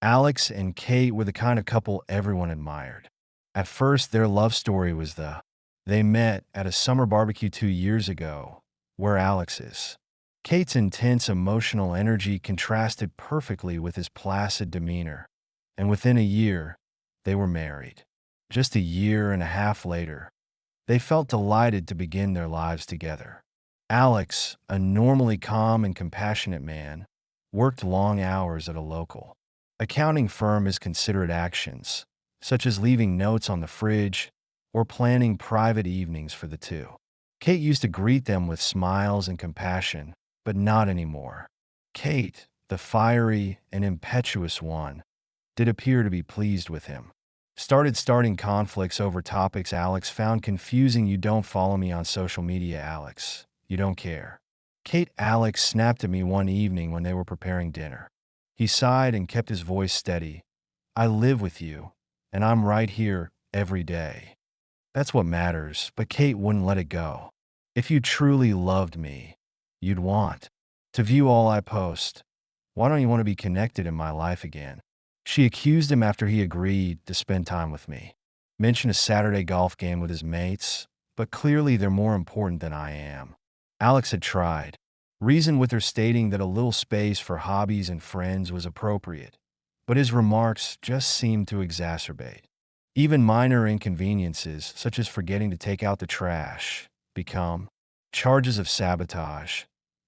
Alex and Kate were the kind of couple everyone admired. At first, their love story was they met at a summer barbecue 2 years ago, where Alex is. Kate's intense emotional energy contrasted perfectly with his placid demeanor, and within a year, they were married. Just a year and a half later, they felt delighted to begin their lives together. Alex, a normally calm and compassionate man, worked long hours at a local accounting firm as considerate actions, such as leaving notes on the fridge or planning private evenings for the two. Kate used to greet them with smiles and compassion, but not anymore. Kate, the fiery and impetuous one, did appear to be pleased with him. Starting conflicts over topics Alex found confusing. You don't follow me on social media, Alex. You don't care. Alex snapped at me one evening when they were preparing dinner. He sighed and kept his voice steady. I live with you, and I'm right here every day. That's what matters, but Kate wouldn't let it go. If you truly loved me, you'd want to view all I post. Why don't you want to be connected in my life again? She accused him after he agreed to spend time with me. Mentioned a Saturday golf game with his mates, but clearly they're more important than I am. Alex had tried. Reasoned with her, stating that a little space for hobbies and friends was appropriate, but his remarks just seemed to exacerbate. Even minor inconveniences, such as forgetting to take out the trash, become charges of sabotage.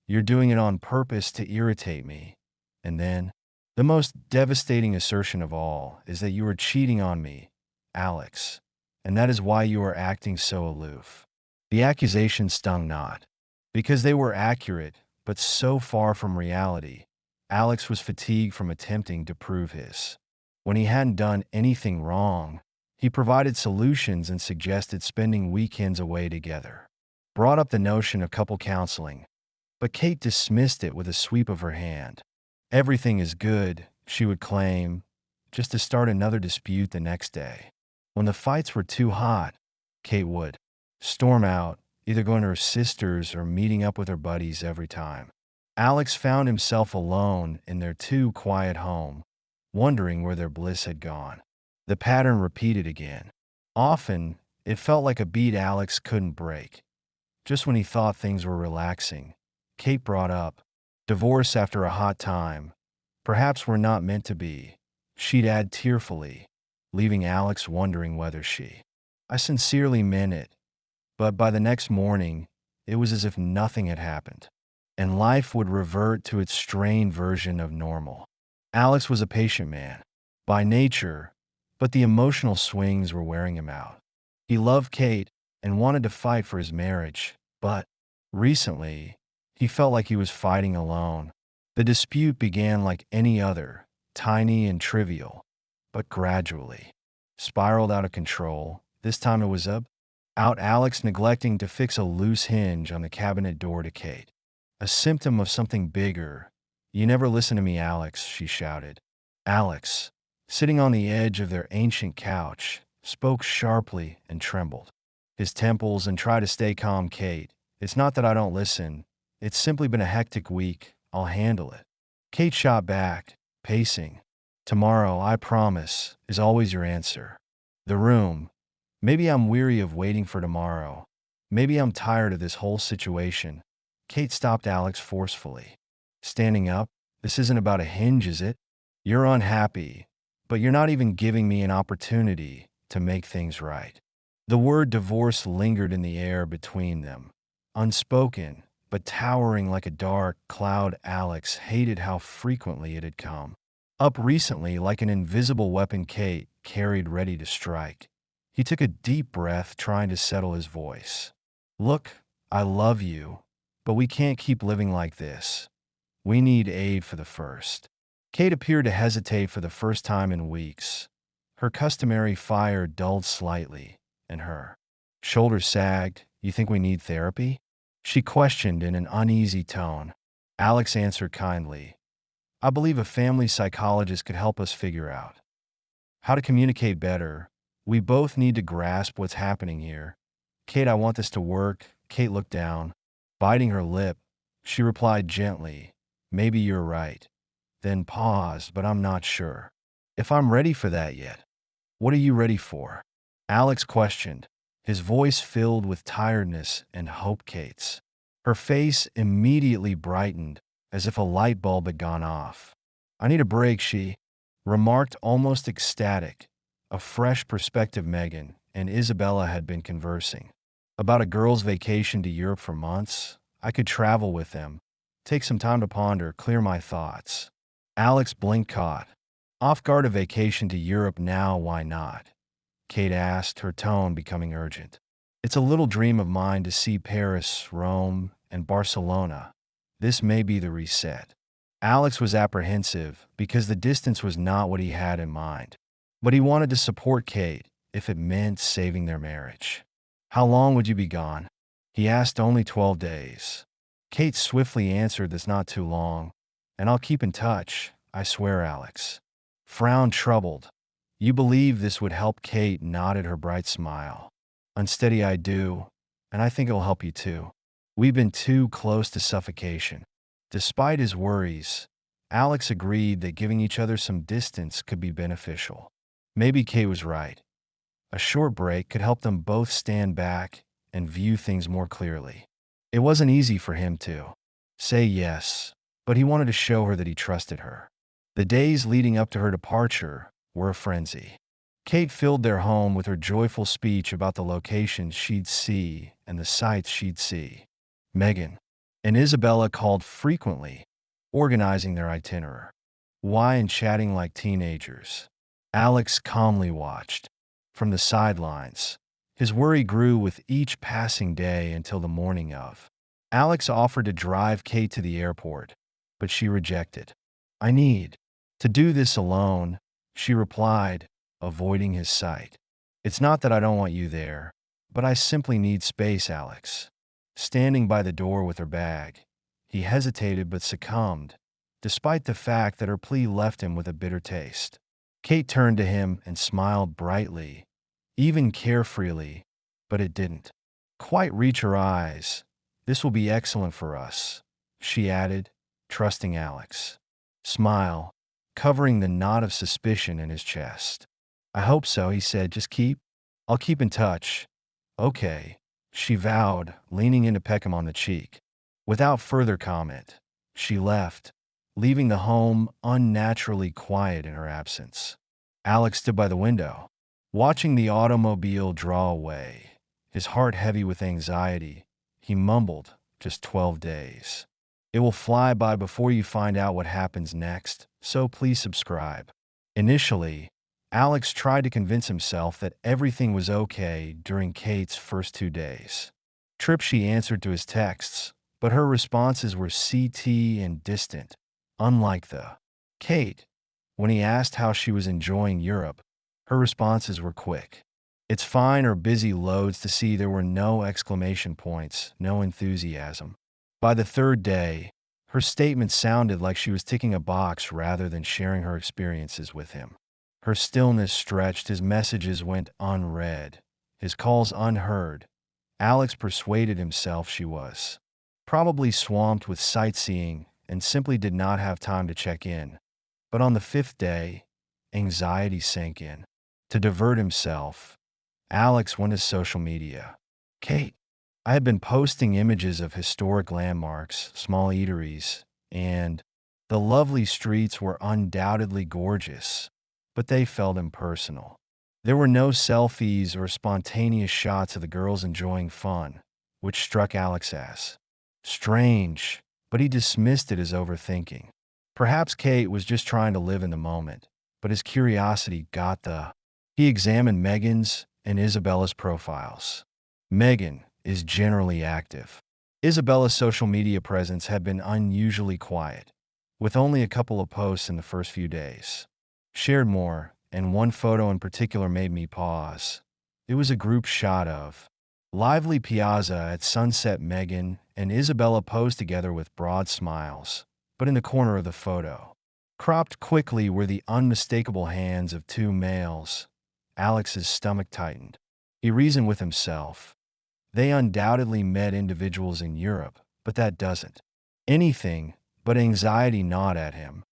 You're doing it on purpose to irritate me. And then, the most devastating assertion of all is that you are cheating on me, Alex, and that is why you are acting so aloof. The accusation stung not because they were accurate, but so far from reality. Alex was fatigued from attempting to prove his. When he hadn't done anything wrong, he provided solutions and suggested spending weekends away together. Brought up the notion of couple counseling, but Kate dismissed it with a sweep of her hand. Everything is good, she would claim, just to start another dispute the next day. When the fights were too hot, Kate would storm out, either going to her sister's or meeting up with her buddies every time. Alex found himself alone in their too quiet home, wondering where their bliss had gone. The pattern repeated again. Often, it felt like a beat Alex couldn't break. Just when he thought things were relaxing, Kate brought up divorce after a hot time. Perhaps we're not meant to be, she'd add tearfully, leaving Alex wondering whether I sincerely meant it. But by the next morning, it was as if nothing had happened, and life would revert to its strained version of normal. Alex was a patient man, by nature, but the emotional swings were wearing him out. He loved Kate and wanted to fight for his marriage, but recently, he felt like he was fighting alone. The dispute began like any other, tiny and trivial, but gradually spiraled out of control. This time it was Alex neglecting to fix a loose hinge on the cabinet door to Kate. A symptom of something bigger. You never listen to me, Alex, she shouted. Alex, sitting on the edge of their ancient couch, spoke sharply and trembled his temples and tried to stay calm. Kate, it's not that I don't listen. It's simply been a hectic week. I'll handle it. Kate shot back, pacing. Tomorrow, I promise, is always your answer. The room. Maybe I'm weary of waiting for tomorrow. Maybe I'm tired of this whole situation. Kate stopped Alex forcefully. Standing up, this isn't about a hinge, is it? You're unhappy, but you're not even giving me an opportunity to make things right. The word divorce lingered in the air between them, unspoken, but towering like a dark cloud. Alex hated how frequently it had come up recently, like an invisible weapon Kate carried ready to strike. He took a deep breath, trying to settle his voice. Look, I love you, but we can't keep living like this. We need aid for the first. Kate appeared to hesitate for the first time in weeks. Her customary fire dulled slightly, and her shoulders sagged. You think we need therapy? She questioned in an uneasy tone. Alex answered kindly. I believe a family psychologist could help us figure out how to communicate better. We both need to grasp what's happening here. Kate, I want this to work. Kate looked down, biting her lip. She replied gently, maybe you're right. Then paused, but I'm not sure. If I'm ready for that yet, what are you ready for? Alex questioned, his voice filled with tiredness and hope. Kate's. Her face immediately brightened, as if a light bulb had gone off. I need a break, she remarked, almost ecstatic. A fresh perspective. Megan and Isabella had been conversing about a girl's vacation to Europe for months. I could travel with them, take some time to ponder, clear my thoughts. Alex blinked, caught off guard. A vacation to Europe now, why not? Kate asked, her tone becoming urgent. It's a little dream of mine to see Paris, Rome, and Barcelona. This may be the reset. Alex was apprehensive because the distance was not what he had in mind. But he wanted to support Kate if it meant saving their marriage. How long would you be gone? He asked. Only 12 days. Kate swiftly answered, that's not too long. And I'll keep in touch, I swear. Alex frowned, troubled. You believe this would help? Kate nodded, her bright smile unsteady. I do, and I think it'll help you too. We've been too close to suffocation. Despite his worries, Alex agreed that giving each other some distance could be beneficial. Maybe Kate was right. A short break could help them both stand back and view things more clearly. It wasn't easy for him to say yes, but he wanted to show her that he trusted her. The days leading up to her departure were a frenzy. Kate filled their home with her joyful speech about the locations she'd see and the sights she'd see. Megan and Isabella called frequently, organizing their itinerary. Why and chatting like teenagers. Alex calmly watched from the sidelines. His worry grew with each passing day until the morning of. Alex offered to drive Kate to the airport, but she rejected. I need to do this alone, she replied, avoiding his sight. It's not that I don't want you there, but I simply need space. Alex, standing by the door with her bag, he hesitated but succumbed, despite the fact that her plea left him with a bitter taste. Kate turned to him and smiled brightly, even carefreely, but it didn't quite reach her eyes. This will be excellent for us, she added, trusting Alex. Smile, covering the knot of suspicion in his chest. I hope so, he said. I'll keep in touch. Okay, she vowed, leaning in to peck him on the cheek. Without further comment, she left, leaving the home unnaturally quiet in her absence. Alex stood by the window, watching the automobile draw away, his heart heavy with anxiety. He mumbled, just 12 days. It will fly by before you find out what happens next, so please subscribe. Initially, Alex tried to convince himself that everything was okay during Kate's first 2 days. She answered to his texts, but her responses were CT and distant, unlike the Kate. When he asked how she was enjoying Europe, her responses were quick. It's fine, or busy loads to see. There were no exclamation points, no enthusiasm. By the 3rd day, her statements sounded like she was ticking a box rather than sharing her experiences with him. Her stillness stretched, his messages went unread, his calls unheard. Alex persuaded himself she was probably swamped with sightseeing and simply did not have time to check in. But on the 5th day, anxiety sank in. To divert himself, Alex went to social media. Kate, I had been posting images of historic landmarks, small eateries, and the lovely streets were undoubtedly gorgeous, but they felt impersonal. There were no selfies or spontaneous shots of the girls enjoying fun, which struck Alex as strange, but he dismissed it as overthinking. Perhaps Kate was just trying to live in the moment, but his curiosity got the. He examined Megan's and Isabella's profiles. Megan is generally active. Isabella's social media presence had been unusually quiet, with only a couple of posts in the first few days. Shared more, and one photo in particular made me pause. It was a group shot of lively piazza at sunset. Megan and Isabella posed together with broad smiles, but in the corner of the photo, cropped quickly, were the unmistakable hands of 2 males. Alex's stomach tightened. He reasoned with himself. They undoubtedly met individuals in Europe, but that doesn't anything but anxiety gnawed at him.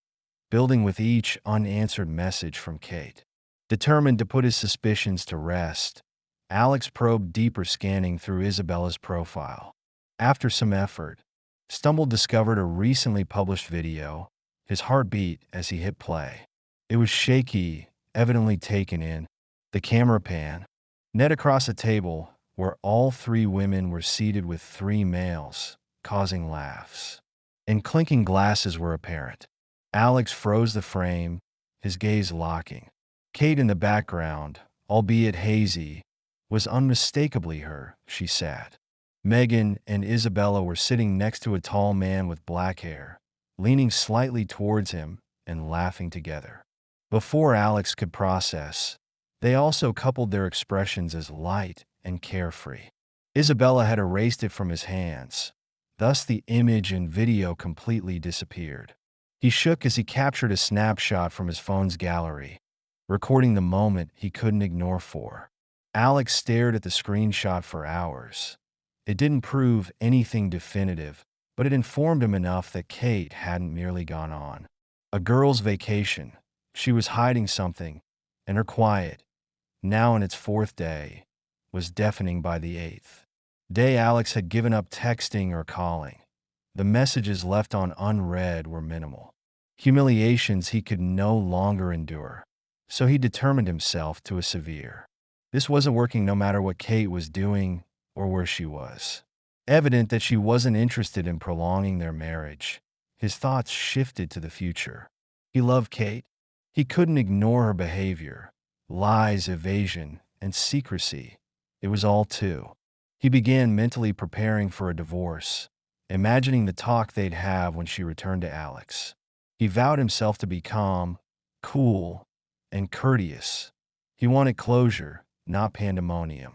building with each unanswered message from Kate. Determined to put his suspicions to rest, Alex probed deeper, scanning through Isabella's profile. After some effort, Stumble discovered a recently published video. His heart beat as he hit play. It was shaky, evidently taken in. The camera pan. Net across a table where all three women were seated with three males, causing laughs. And clinking glasses were apparent. Alex froze the frame, his gaze locking. Kate in the background, albeit hazy, was unmistakably her. She sat. Megan and Isabella were sitting next to a tall man with black hair, leaning slightly towards him and laughing together. Before Alex could process, they also coupled their expressions as light and carefree. Isabella had erased it from his hands, thus the image and video completely disappeared. He shook as he captured a snapshot from his phone's gallery, recording the moment he couldn't ignore for. Alex stared at the screenshot for hours. It didn't prove anything definitive, but it informed him enough that Kate hadn't merely gone on a girl's vacation. She was hiding something, and her quiet, now in its fourth day, was deafening by the eighth day. Alex had given up texting or calling. The messages left on unread were minimal. Humiliations he could no longer endure. So he determined himself to a severe. This wasn't working no matter what Kate was doing or where she was. Evident that she wasn't interested in prolonging their marriage, his thoughts shifted to the future. He loved Kate. He couldn't ignore her behavior, lies, evasion, and secrecy. It was all too. He began mentally preparing for a divorce, imagining the talk they'd have when she returned to Alex. He vowed himself to be calm, cool, and courteous. He wanted closure, not pandemonium.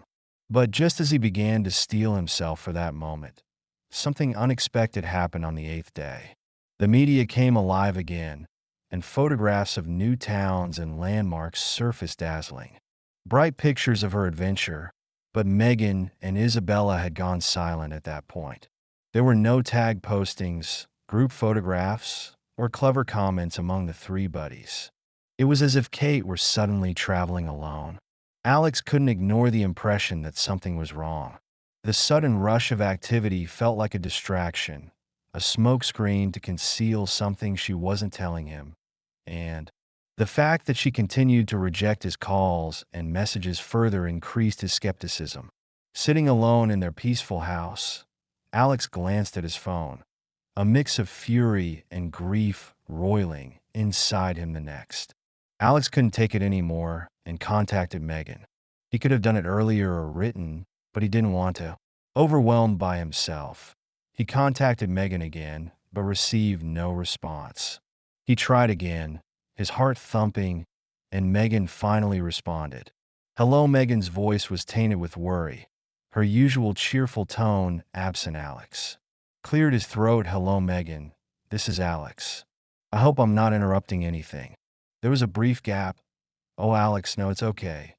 But just as he began to steel himself for that moment, something unexpected happened on the eighth day. The media came alive again, and photographs of new towns and landmarks surfaced, dazzling. Bright pictures of her adventure, but Megan and Isabella had gone silent at that point. There were no tag postings, group photographs, or clever comments among the three buddies. It was as if Kate were suddenly traveling alone. Alex couldn't ignore the impression that something was wrong. The sudden rush of activity felt like a distraction, a smokescreen to conceal something she wasn't telling him. And the fact that she continued to reject his calls and messages further increased his skepticism. Sitting alone in their peaceful house, Alex glanced at his phone, a mix of fury and grief roiling inside him the next. Alex couldn't take it anymore and contacted Megan. He could have done it earlier or written, but he didn't want to. Overwhelmed by himself, he contacted Megan again, but received no response. He tried again, his heart thumping, and Megan finally responded. Hello. Megan's voice was tainted with worry, her usual cheerful tone absent. Alex cleared his throat. Hello, Megan. This is Alex. I hope I'm not interrupting anything. There was a brief gap. Oh, Alex, no, it's okay.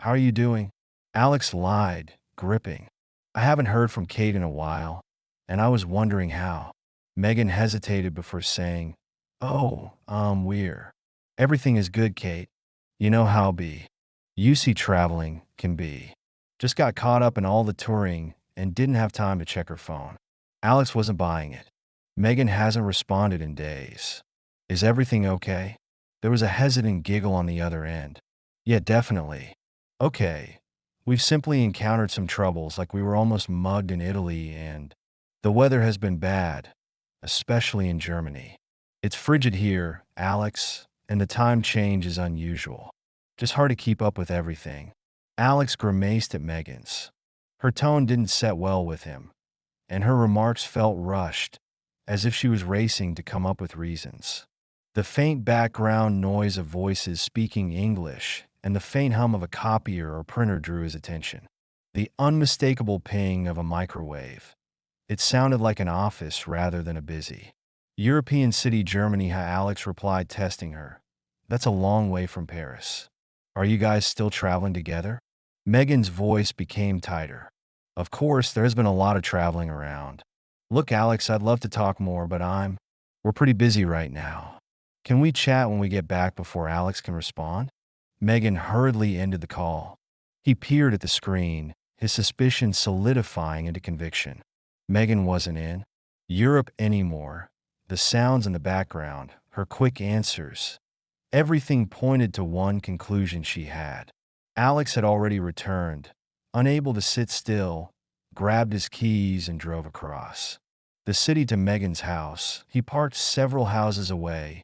How are you doing? Alex lied, gripping. I haven't heard from Kate in a while, and I was wondering how. Megan hesitated before saying, Oh, we're. Everything is good, Kate. You know how traveling can be. Just got caught up in all the touring and didn't have time to check her phone. Alex wasn't buying it. Megan hasn't responded in days. Is everything okay? There was a hesitant giggle on the other end. Yeah, definitely. Okay. We've simply encountered some troubles, like we were almost mugged in Italy, and the weather has been bad, especially in Germany. It's frigid here, Alex, and the time change is unusual. Just hard to keep up with everything. Alex grimaced at Megan's. Her tone didn't set well with him, and her remarks felt rushed, as if she was racing to come up with reasons. The faint background noise of voices speaking English and the faint hum of a copier or printer drew his attention. The unmistakable ping of a microwave. It sounded like an office rather than a busy European city. Germany. Alex replied, testing her. That's a long way from Paris. Are you guys still traveling together? Megan's voice became tighter. Of course, there has been a lot of traveling around. Look, Alex, I'd love to talk more, but we're pretty busy right now. Can we chat when we get back before Alex can respond? Megan hurriedly ended the call. He peered at the screen, his suspicion solidifying into conviction. Megan wasn't in Europe anymore. The sounds in the background, her quick answers, everything pointed to one conclusion she had. Alex had already returned, unable to sit still, grabbed his keys and drove across the city to Megan's house. He parked several houses away,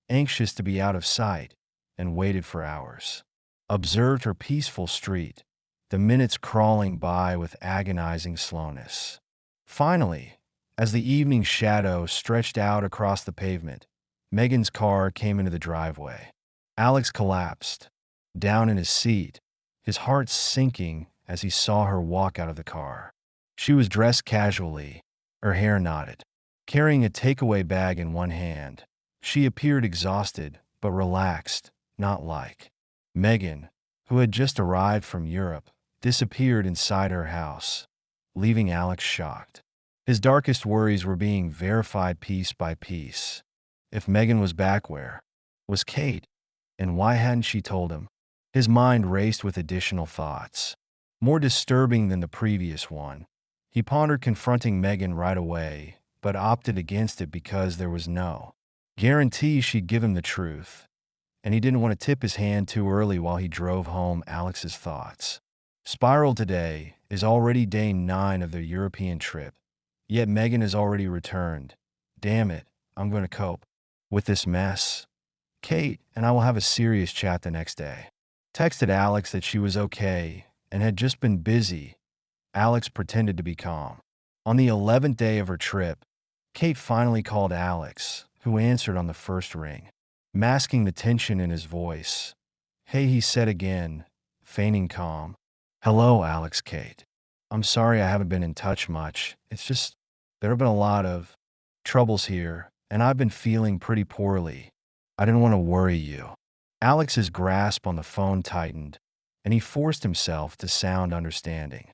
anxious to be out of sight, and waited for hours. Observed her peaceful street, the minutes crawling by with agonizing slowness. Finally, as the evening shadow stretched out across the pavement, Megan's car came into the driveway. Alex collapsed, down in his seat, his heart sinking as he saw her walk out of the car. She was dressed casually, her hair knotted, carrying a takeaway bag in one hand. She appeared exhausted, but relaxed, not like Megan, who had just arrived from Europe, disappeared inside her house, leaving Alex shocked. His darkest worries were being verified piece by piece. If Megan was back, where was Kate? And why hadn't she told him? His mind raced with additional thoughts, more disturbing than the previous one. He pondered confronting Megan right away, but opted against it because there was no guarantee she'd give him the truth, and he didn't want to tip his hand too early while he drove home Alex's thoughts. Spiral today is already day 9 of their European trip, yet Megan has already returned. Damn it, I'm going to cope with this mess. Kate and I will have a serious chat the next day. Texted Alex that she was okay and had just been busy. Alex pretended to be calm. On the 11th day of her trip, Kate finally called Alex, who answered on the first ring, masking the tension in his voice. Hey, he said again, feigning calm. Hello, Alex. Kate. I'm sorry I haven't been in touch much. It's just, there have been a lot of troubles here, and I've been feeling pretty poorly. I didn't want to worry you. Alex's grasp on the phone tightened, and he forced himself to sound understanding.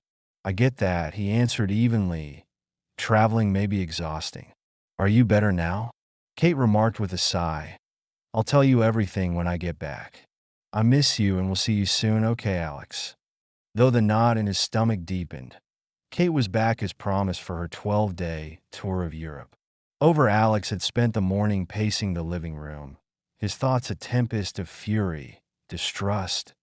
I get that, he answered evenly. Traveling may be exhausting. Are you better now? Kate remarked with a sigh. I'll tell you everything when I get back. I miss you and we'll see you soon, okay, Alex? Though the knot in his stomach deepened, Kate was back as promised for her 12-day tour of Europe. Alex had spent the morning pacing the living room, his thoughts a tempest of fury, distrust,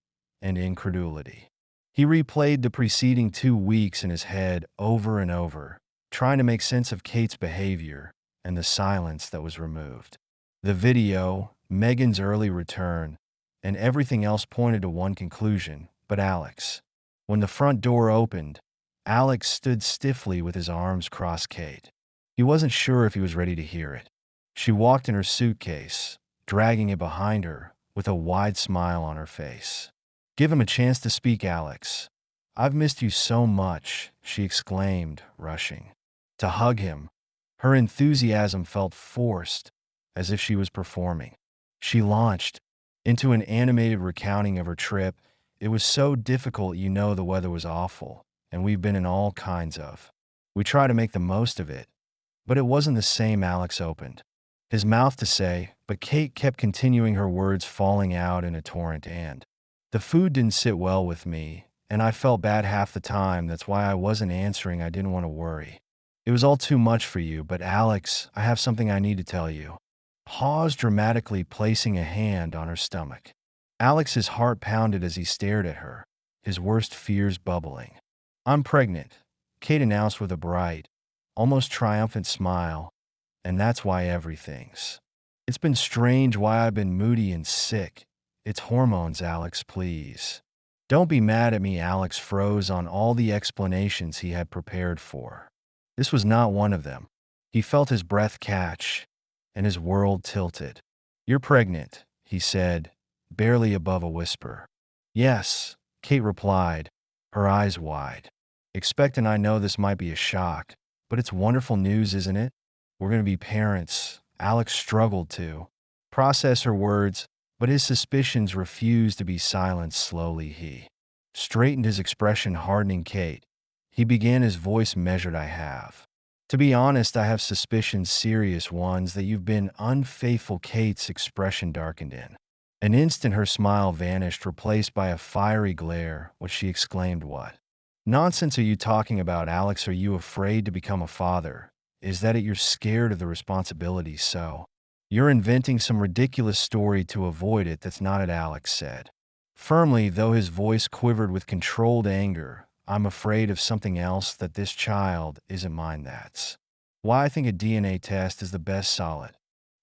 and incredulity. He replayed the preceding 2 weeks in his head over and over, trying to make sense of Kate's behavior and the silence that was removed. The video, Megan's early return, and everything else pointed to one conclusion, but Alex. When the front door opened, Alex stood stiffly with his arms crossed. Kate. He wasn't sure if he was ready to hear it. She walked in her suitcase, dragging it behind her, with a wide smile on her face. Give him a chance to speak, Alex. I've missed you so much, she exclaimed, rushing to hug him. Her enthusiasm felt forced, as if she was performing. She launched into an animated recounting of her trip. It was so difficult, the weather was awful, and we've been in all kinds of. We try to make the most of it. But it wasn't the same. Alex opened his mouth to say, but Kate kept continuing, her words falling out in a torrent. And the food didn't sit well with me, and I felt bad half the time. That's why I wasn't answering. I didn't want to worry. It was all too much for you, but Alex, I have something I need to tell you. Paused dramatically, placing a hand on her stomach. Alex's heart pounded as he stared at her, his worst fears bubbling. I'm pregnant, Kate announced with a bright, almost triumphant smile, and that's why everything's. It's been strange, why I've been moody and sick. It's hormones, Alex, please. Don't be mad at me. Alex froze on all the explanations he had prepared for. This was not one of them. He felt his breath catch, and his world tilted. You're pregnant, he said, barely above a whisper. Yes, Kate replied, her eyes wide. Expectant. I know this might be a shock, but it's wonderful news, isn't it? We're going to be parents. Alex struggled to process her words, but his suspicions refused to be silenced. Slowly he straightened, his expression hardening. Kate, he began, his voice measured. I have To be honest, I have suspicions, serious ones, that you've been unfaithful. Kate's expression darkened in an instant. Her smile vanished, replaced by a fiery glare. What she exclaimed, "What nonsense are you talking about, Alex? Are you afraid to become a father? Is that it? You're scared of the responsibility, so you're inventing some ridiculous story to avoid it." "That's not it," Alex said firmly, though his voice quivered with controlled anger. "I'm afraid of something else, that this child isn't mine. That's why I think a DNA test is the best solid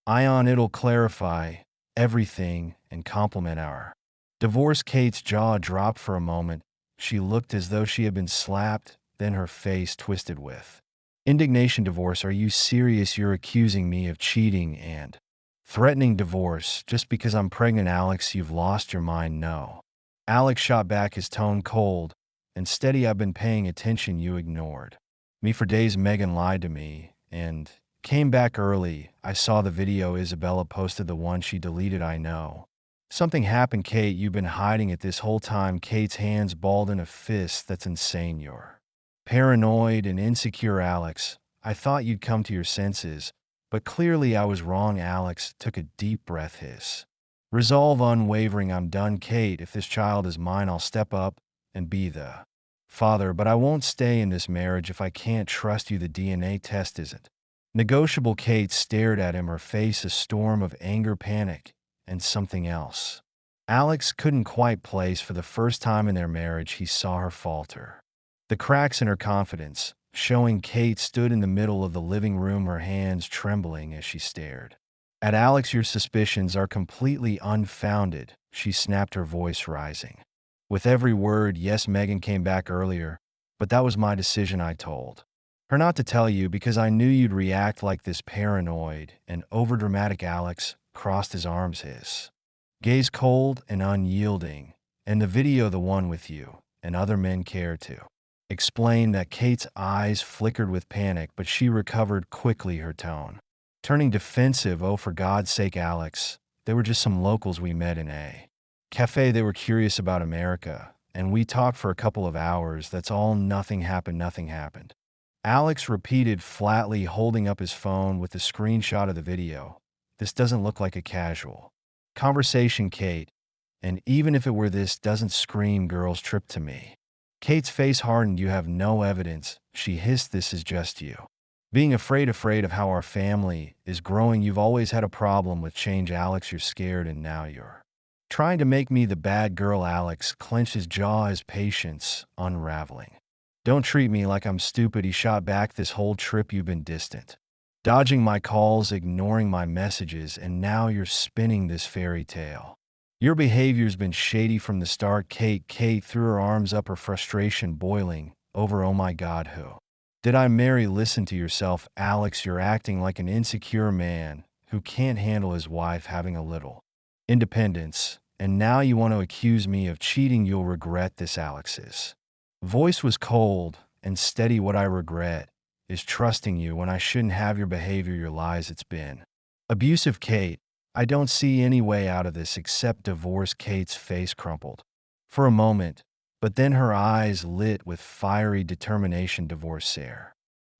ion. It'll clarify everything and complement our divorce." Kate's jaw dropped for a moment. She looked as though she had been slapped, then her face twisted with indignation. "Divorce? Are you serious? You're accusing me of cheating and threatening divorce just because I'm pregnant?" "Alex, you've lost your mind." "No." Alex shot back, his tone cold and steady. "I've been paying attention. You ignored me for days. Megan lied to me and came back early. I saw the video Isabella posted, the one she deleted. I know something happened." "Kate, you've been hiding it this whole time." Kate's hands balled in a fist. "That's insane. You're paranoid and insecure, Alex. I thought you'd come to your senses, but clearly I was wrong." Alex took a deep breath, his resolve unwavering. "I'm done, Kate. If this child is mine, I'll step up and be the father, but I won't stay in this marriage if I can't trust you. The DNA test isn't negotiable." Kate stared at him, her face a storm of anger, panic, and something else Alex couldn't quite place. For the first time in their marriage, he saw her falter. The cracks in her confidence showing. Kate stood in the middle of the living room, her hands trembling as she stared at Alex. "Your suspicions are completely unfounded," she snapped, her voice rising with every word. "Yes, Megan came back earlier, but that was my decision. I told her not to tell you because I knew you'd react like this." Paranoid and overdramatic, Alex crossed his arms, his gaze cold and unyielding. "And the video, the one with you and other men, care to explain that?" Kate's eyes flickered with panic, but she recovered quickly, her tone turning defensive. "Oh, for God's sake, Alex, they were just some locals we met in a cafe. They were curious about America, and we talked for a couple of hours. That's all. Nothing happened. Nothing happened." Alex repeated flatly, holding up his phone with the screenshot of the video. "This doesn't look like a casual conversation, Kate. And even if it were, this doesn't scream girls trip to me." Kate's face hardened. "You have no evidence," she hissed. "This is just you being afraid of how our family is growing. You've always had a problem with change, Alex. You're scared, and now you're trying to make me the bad girl." Alex clenched his jaw, his patience unraveling. "Don't treat me like I'm stupid," he shot back. "This whole trip you've been distant, dodging my calls, ignoring my messages, and now you're spinning this fairy tale. Your behavior's been shady from the start." Kate threw her arms up, her frustration boiling over. "Oh my God, who did I marry?" "Listen to yourself, Alex. You're acting like an insecure man who can't handle his wife having a little independence. And now you want to accuse me of cheating. You'll regret this." Alex's voice was cold and steady. "What I regret is trusting you when I shouldn't have. Your behavior, your lies, it's been abusive, Kate. I don't see any way out of this except divorce." Kate's face crumpled for a moment, but then her eyes lit with fiery determination. "Divorce, sir?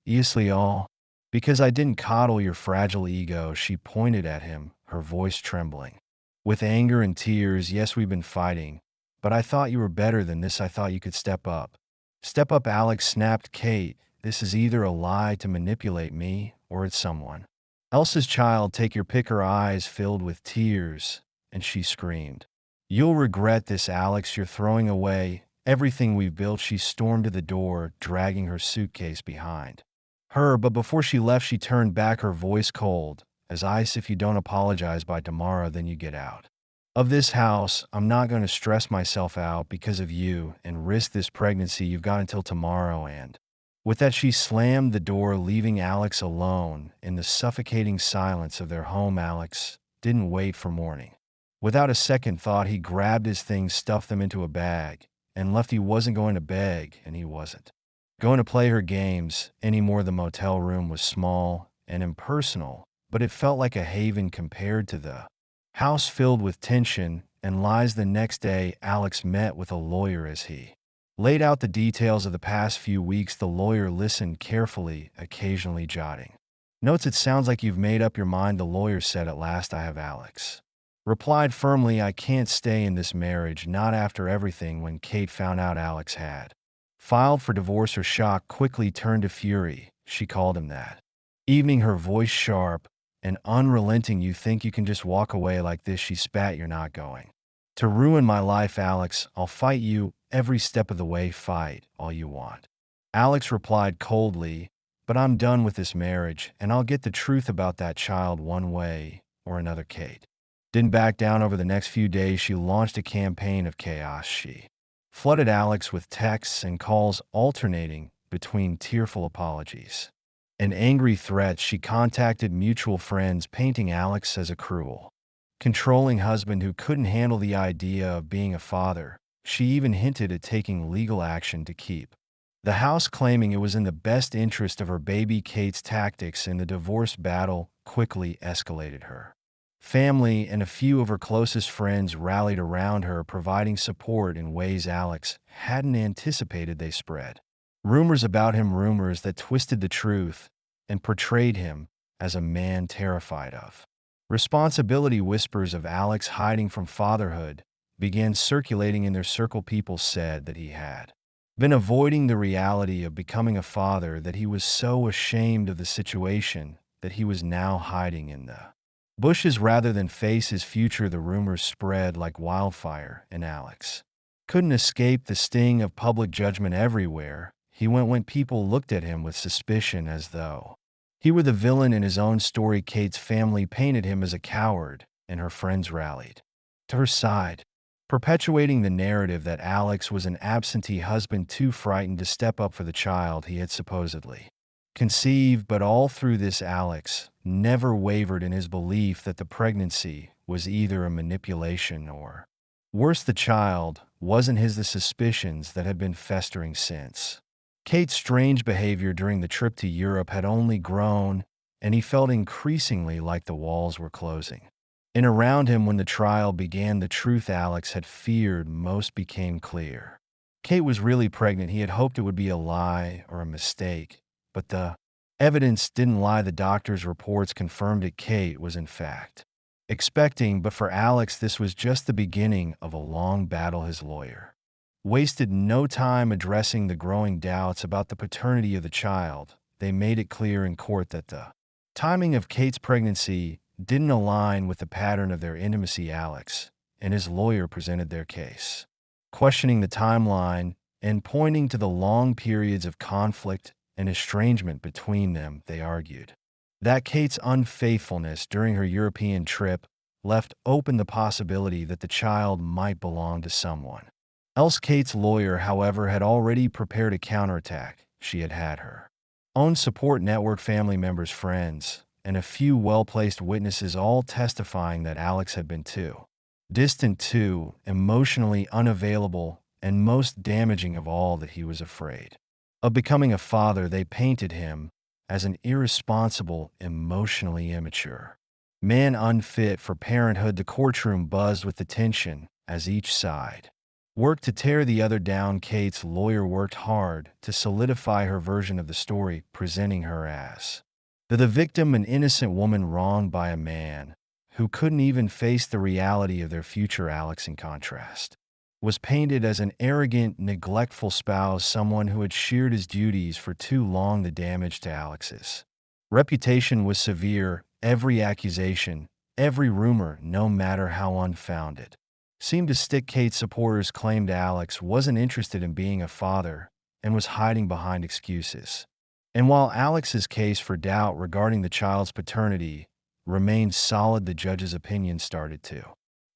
Easily all because I didn't coddle your fragile ego." She pointed at him, her voice trembling with anger and tears. "Yes, we've been fighting, but I thought you were better than this. I thought you could step up." "Step up," Alex snapped. "Kate, this is either a lie to manipulate me or it's someone else's child. Take your pick." Her eyes filled with tears, and she screamed, "You'll regret this, Alex. You're throwing away everything we've built." She stormed to the door, dragging her suitcase behind her, but before she left, she turned back, her voice cold as ice. "If you don't apologize by tomorrow, then you get out of this house. I'm not going to stress myself out because of you and risk this pregnancy. You've got until tomorrow." And with that, she slammed the door, leaving Alex alone in the suffocating silence of their home. Alex didn't wait for morning. Without a second thought, he grabbed his things, stuffed them into a bag, and left. He wasn't going to beg, and he wasn't going to play her games anymore. The motel room was small and impersonal, but it felt like a haven compared to the house filled with tension and lies. The next day, Alex met with a lawyer as he Laid out the details of the past few weeks. The lawyer listened carefully, occasionally jotting notes. "It sounds like you've made up your mind," the lawyer said at last. "I have," Alex replied firmly. "I can't stay in this marriage, not after everything." When Kate found out Alex had filed for divorce, her shock quickly turned to fury. She called him that evening, her voice sharp and unrelenting. "You think you can just walk away like this?" she spat. "You're not going to ruin my life, Alex. I'll fight you every step of the way." "Fight all you want," Alex replied coldly, "but I'm done with this marriage, and I'll get the truth about that child one way or another." Kate didn't back down. Over the next few days, she launched a campaign of chaos. She flooded Alex with texts and calls, alternating between tearful apologies and angry threats. She contacted mutual friends, painting Alex as a cruel, controlling husband who couldn't handle the idea of being a father. She even hinted at taking legal action to keep the house, claiming it was in the best interest of her baby. Kate's tactics in the divorce battle quickly escalated. Her family and a few of her closest friends rallied around her, providing support in ways Alex hadn't anticipated. They spread rumors about him, rumors that twisted the truth and portrayed him as a man terrified of responsibility. Whispers of Alex hiding from fatherhood began circulating in their circle. People said that he had been avoiding the reality of becoming a father, that he was so ashamed of the situation that he was now hiding in the bushes rather than face his future. The rumors spread like wildfire, and Alex couldn't escape the sting of public judgment. Everywhere he went, when people looked at him with suspicion, as though he were the villain in his own story. Kate's family painted him as a coward, and her friends rallied to her side, perpetuating the narrative that Alex was an absentee husband too frightened to step up for the child he had supposedly conceived. But all through this, Alex never wavered in his belief that the pregnancy was either a manipulation or, worse, the child wasn't his. The suspicions that had been festering since Kate's strange behavior during the trip to Europe had only grown, and he felt increasingly like the walls were closing in around him. When the trial began, the truth Alex had feared most became clear. Kate was really pregnant. He had hoped it would be a lie or a mistake, but the evidence didn't lie. The doctor's reports confirmed it. Kate was, in fact, expecting. But for Alex, this was just the beginning of a long battle. His lawyer wasted no time addressing the growing doubts about the paternity of the child. They made it clear in court that the timing of Kate's pregnancy didn't align with the pattern of their intimacy. Alex and his lawyer presented their case, questioning the timeline and pointing to the long periods of conflict and estrangement between them. They argued that Kate's unfaithfulness during her European trip left open the possibility that the child might belong to someone else. Kate's lawyer, however, had already prepared a counterattack. She had her own support network, family members, friends, and a few well-placed witnesses, all testifying that Alex had been too distant, too emotionally unavailable, and most damaging of all, that he was afraid of becoming a father. They painted him as an irresponsible, emotionally immature man, unfit for parenthood. The courtroom buzzed with the tension as each side worked to tear the other down. Kate's lawyer worked hard to solidify her version of the story, presenting her as the victim, an innocent woman wronged by a man who couldn't even face the reality of their future. Alex, in contrast, was painted as an arrogant, neglectful spouse, someone who had shared his duties for too long. The damage to Alex's reputation was severe. Every accusation, every rumor, no matter how unfounded, seemed to stick. Kate's supporters claimed Alex wasn't interested in being a father and was hiding behind excuses. And while Alex's case for doubt regarding the child's paternity remained solid, the judge's opinion started to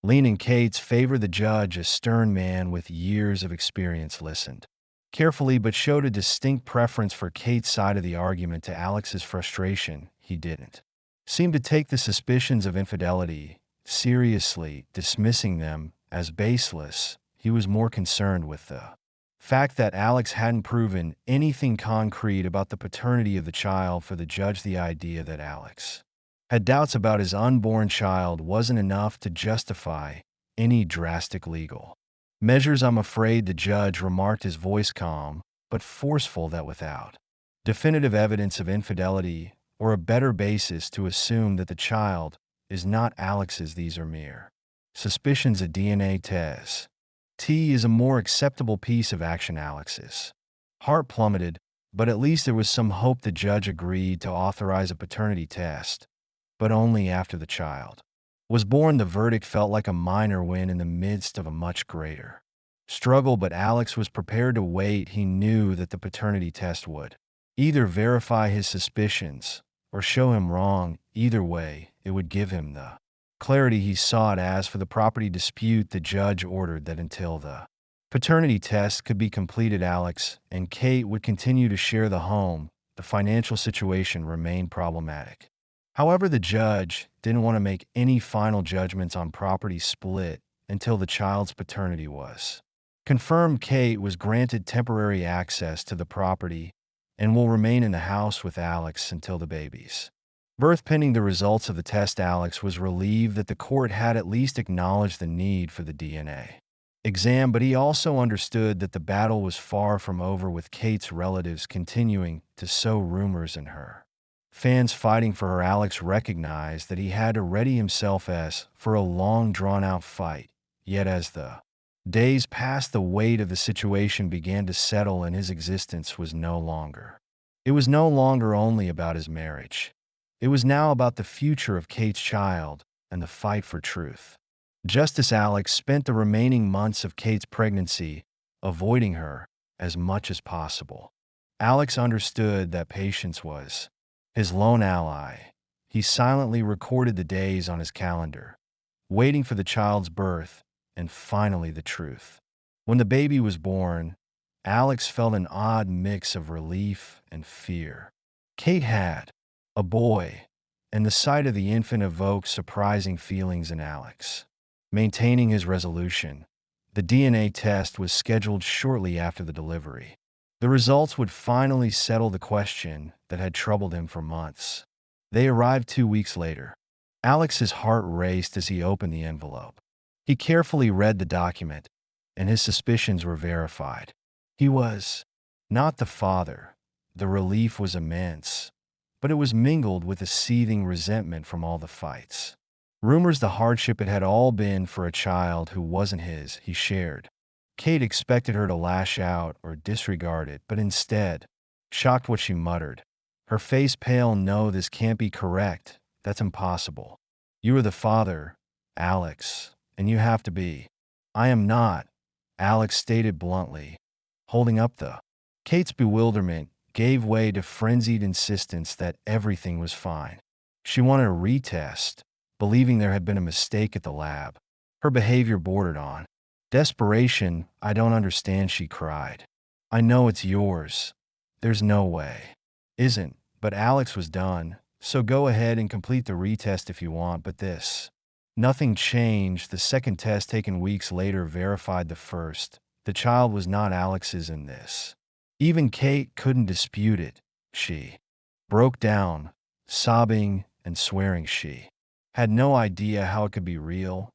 lean in Kate's favor. The judge, a stern man with years of experience, listened carefully but showed a distinct preference for Kate's side of the argument. To Alex's frustration, he didn't seem to take the suspicions of infidelity seriously, dismissing them as baseless. He was more concerned with the fact that Alex hadn't proven anything concrete about the paternity of the child. For the judge, the idea that Alex had doubts about his unborn child wasn't enough to justify any drastic legal Measures, I'm afraid, the judge remarked, his voice calm, but forceful, that without definitive evidence of infidelity or a better basis to assume that the child is not Alex's, these are mere suspicions. A DNA test T is a more acceptable piece of action. Alex's heart plummeted, but at least there was some hope. The judge agreed to authorize a paternity test, but only after the child was born. The verdict felt like a minor win in the midst of a much greater struggle, but Alex was prepared to wait. He knew that the paternity test would either verify his suspicions or show him wrong. Either way, it would give him the clarity he sought. As for the property dispute, the judge ordered that until the paternity test could be completed, Alex and Kate would continue to share the home. The financial situation remained problematic. However, the judge didn't want to make any final judgments on property split until the child's paternity was confirmed. Kate was granted temporary access to the property and will remain in the house with Alex until the baby's birth. Pending the results of the test, Alex was relieved that the court had at least acknowledged the need for the DNA exam, but he also understood that the battle was far from over, with Kate's relatives continuing to sow rumors and her fans fighting for her. Alex recognized that he had to ready himself as for a long, drawn-out fight. Yet as the days passed, the weight of the situation began to settle, and his existence was no longer. It was no longer only about his marriage. It was now about the future of Kate's child and the fight for truth. Just as Alex spent the remaining months of Kate's pregnancy avoiding her as much as possible, Alex understood that patience was his lone ally. He silently recorded the days on his calendar, waiting for the child's birth and finally the truth. When the baby was born, Alex felt an odd mix of relief and fear. Kate had a boy, and the sight of the infant evoked surprising feelings in Alex. Maintaining his resolution, the DNA test was scheduled shortly after the delivery. The results would finally settle the question that had troubled him for months. They arrived 2 weeks later. Alex's heart raced as he opened the envelope. He carefully read the document, and his suspicions were verified. He was not the father. The relief was immense, but it was mingled with a seething resentment from all the fights. Rumors, the hardship it had all been for a child who wasn't his, he shared. Kate expected her to lash out or disregard it, but instead, shocked what she muttered. Her face pale. No, this can't be correct. That's impossible. You are the father, Alex, and you have to be. I am not, Alex stated bluntly, holding up the. Kate's bewilderment gave way to frenzied insistence that everything was fine. She wanted a retest, believing there had been a mistake at the lab. Her behavior bordered on desperation. I don't understand, she cried. I know it's yours. There's no way. Isn't, but Alex was done. So go ahead and complete the retest if you want, but this. Nothing changed. The second test, taken weeks later, verified the first. The child was not Alex's in this. Even Kate couldn't dispute it. She broke down, sobbing and swearing she had no idea how it could be real.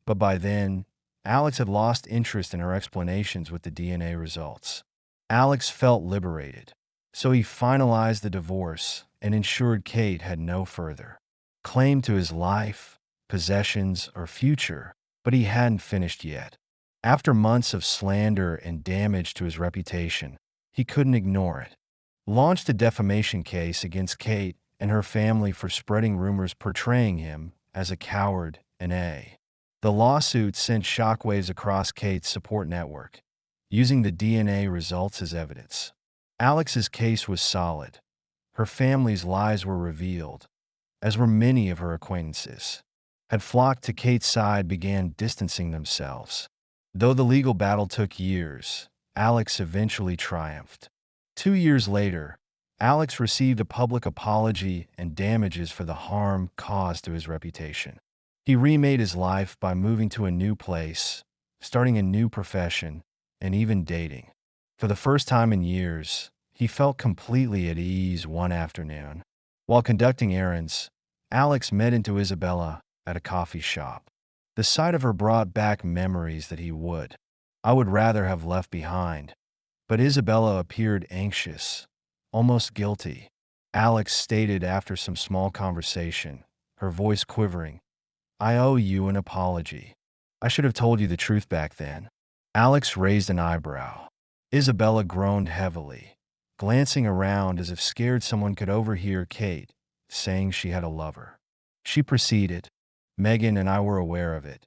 But by then, Alex had lost interest in her explanations with the DNA results. Alex felt liberated, so he finalized the divorce and ensured Kate had no further claim to his life, possessions, or future. But he hadn't finished yet. After months of slander and damage to his reputation, he couldn't ignore it. Launched a defamation case against Kate and her family for spreading rumors portraying him as a coward and the lawsuit sent shockwaves across Kate's support network, using the DNA results as evidence. Alex's case was solid. Her family's lies were revealed, as were many of her acquaintances. Had flocked to Kate's side, began distancing themselves. Though the legal battle took years, Alex eventually triumphed. 2 years later, Alex received a public apology and damages for the harm caused to his reputation. He remade his life by moving to a new place, starting a new profession, and even dating. For the first time in years, he felt completely at ease. One afternoon, while conducting errands, Alex met into Isabella at a coffee shop. The sight of her brought back memories that he would I would rather have left behind. But Isabella appeared anxious, almost guilty. Alex stated after some small conversation, her voice quivering, I owe you an apology. I should have told you the truth back then. Alex raised an eyebrow. Isabella groaned heavily, glancing around as if scared someone could overhear Kate saying she had a lover. She proceeded, Megan and I were aware of it,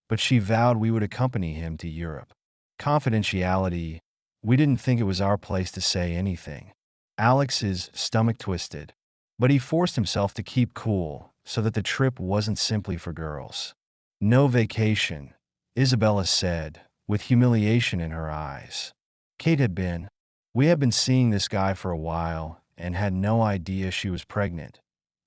but she vowed we would accompany him to Europe. Confidentiality, we didn't think it was our place to say anything. Alex's stomach twisted, but he forced himself to keep cool so that the trip wasn't simply for girls. No vacation, Isabella said, with humiliation in her eyes. Kate had been. We had been seeing this guy for a while and had no idea she was pregnant,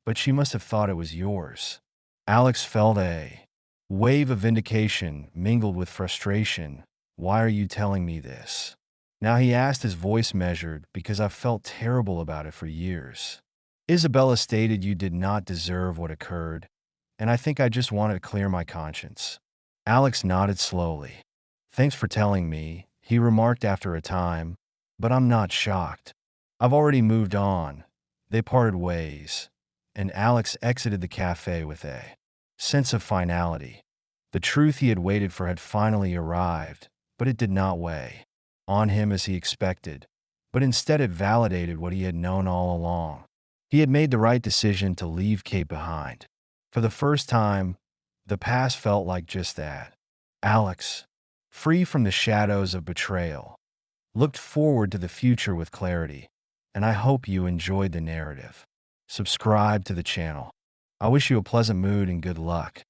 but she must have thought it was yours. Alex felt a wave of vindication mingled with frustration. Why are you telling me this? Now he asked, his voice measured, because I've felt terrible about it for years. Isabella stated you did not deserve what occurred, and I think I just wanted to clear my conscience. Alex nodded slowly. Thanks for telling me, he remarked after a time, but I'm not shocked. I've already moved on. They parted ways, and Alex exited the cafe with a sense of finality. The truth he had waited for had finally arrived, but it did not weigh on him as he expected, but instead it validated what he had known all along. He had made the right decision to leave Kate behind. For the first time, the past felt like just that. Alex, free from the shadows of betrayal, looked forward to the future with clarity, and I hope you enjoyed the narrative. Subscribe to the channel. I wish you a pleasant mood and good luck.